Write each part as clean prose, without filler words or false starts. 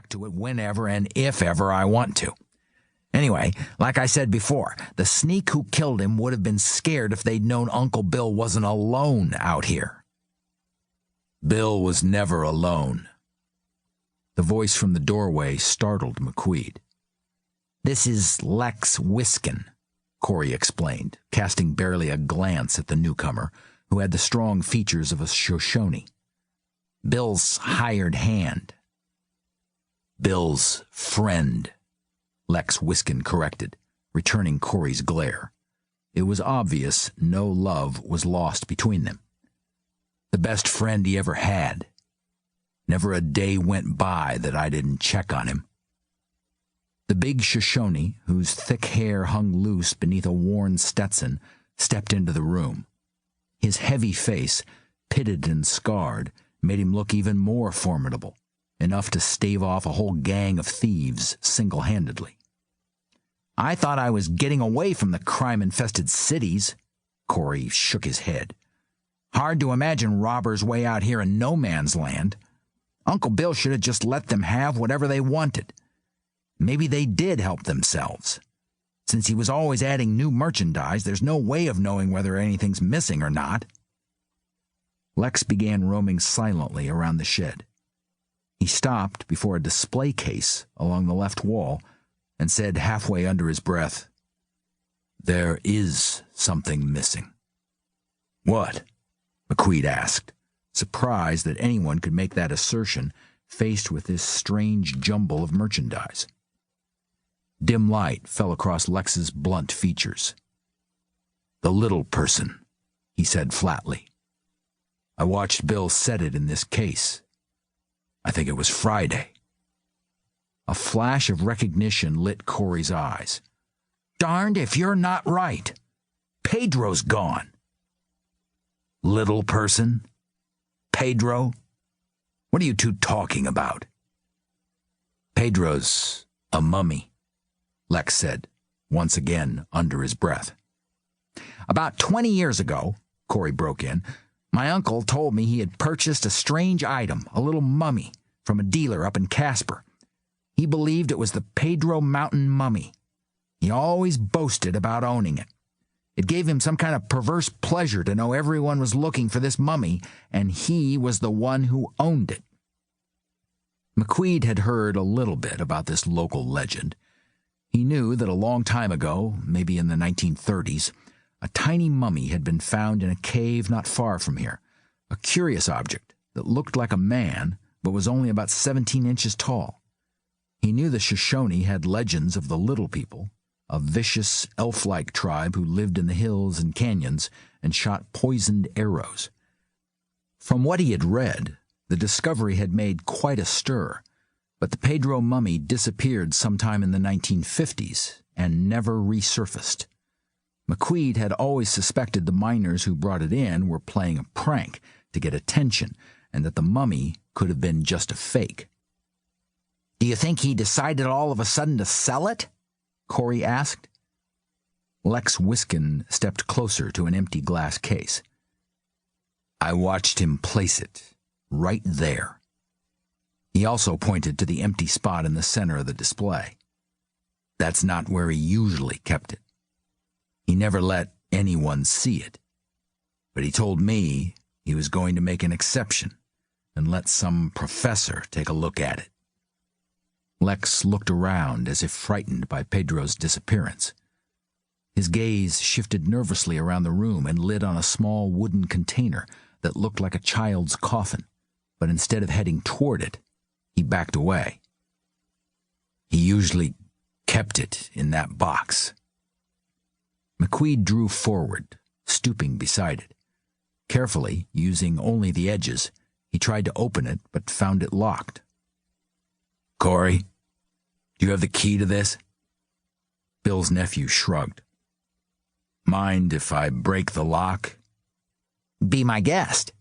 back to it whenever and if ever I want to. Anyway, like I said before, the sneak who killed him would have been scared if they'd known Uncle Bill wasn't alone out here. Bill was never alone. The voice from the doorway startled McQuede. This is Lex Wiskin, Corey explained, casting barely a glance at the newcomer, who had the strong features of a Shoshone. Bill's hired hand. Bill's friend, Lex Wiskin corrected, returning Corey's glare. It was obvious no love was lost between them. The best friend he ever had. Never a day went by that I didn't check on him. The big Shoshone, whose thick hair hung loose beneath a worn Stetson, stepped into the room. His heavy face, pitted and scarred, made him look even more formidable, enough to stave off a whole gang of thieves single-handedly. I thought I was getting away from the crime-infested cities. Corey shook his head. Hard to imagine robbers way out here in no man's land. Uncle Bill should have just let them have whatever they wanted. Maybe they did help themselves. Since he was always adding new merchandise, there's no way of knowing whether anything's missing or not. Lex began roaming silently around the shed. He stopped before a display case along the left wall and said halfway under his breath, "There is something missing." "What?" McQuede asked, surprised that anyone could make that assertion faced with this strange jumble of merchandise. Dim light fell across Lex's blunt features. "The little person," he said flatly. "I watched Bill set it in this case. I think it was Friday." A flash of recognition lit Corey's eyes. "Darned if you're not right. Pedro's gone." "Little person? Pedro? What are you two talking about?" "Pedro's a mummy," Lex said, once again under his breath. "About 20 years ago," Corey broke in, "my uncle told me he had purchased a strange item, a little mummy, from a dealer up in Casper. He believed it was the Pedro Mountain mummy. He always boasted about owning it. It gave him some kind of perverse pleasure to know everyone was looking for this mummy, and he was the one who owned it." McQuede had heard a little bit about this local legend. He knew that a long time ago, maybe in the 1930s, a tiny mummy had been found in a cave not far from here, a curious object that looked like a man but was only about 17 inches tall. He knew the Shoshone had legends of the Little People, a vicious, elf-like tribe who lived in the hills and canyons and shot poisoned arrows. From what he had read, the discovery had made quite a stir, but the Pedro mummy disappeared sometime in the 1950s and never resurfaced. McQuede had always suspected the miners who brought it in were playing a prank to get attention, and that the mummy could have been just a fake. "Do you think he decided all of a sudden to sell it?" Corey asked. Lex Wiskin stepped closer to an empty glass case. "I watched him place it, right there." He also pointed to the empty spot in the center of the display. "That's not where he usually kept it. He never let anyone see it. But he told me he was going to make an exception and let some professor take a look at it." Lex looked around as if frightened by Pedro's disappearance. His gaze shifted nervously around the room and lit on a small wooden container that looked like a child's coffin, but instead of heading toward it, he backed away. "He usually kept it in that box." McQuede drew forward, stooping beside it. Carefully, using only the edges, he tried to open it but found it locked. "Corey, do you have the key to this?" Bill's nephew shrugged. "Mind if I break the lock?" "Be my guest."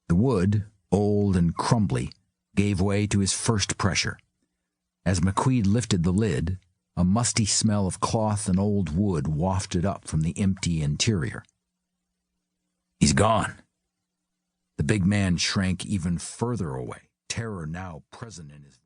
The wood, old and crumbly, gave way to his first pressure. As McQuede lifted the lid, a musty smell of cloth and old wood wafted up from the empty interior. "He's gone." The big man shrank even further away, terror now present in his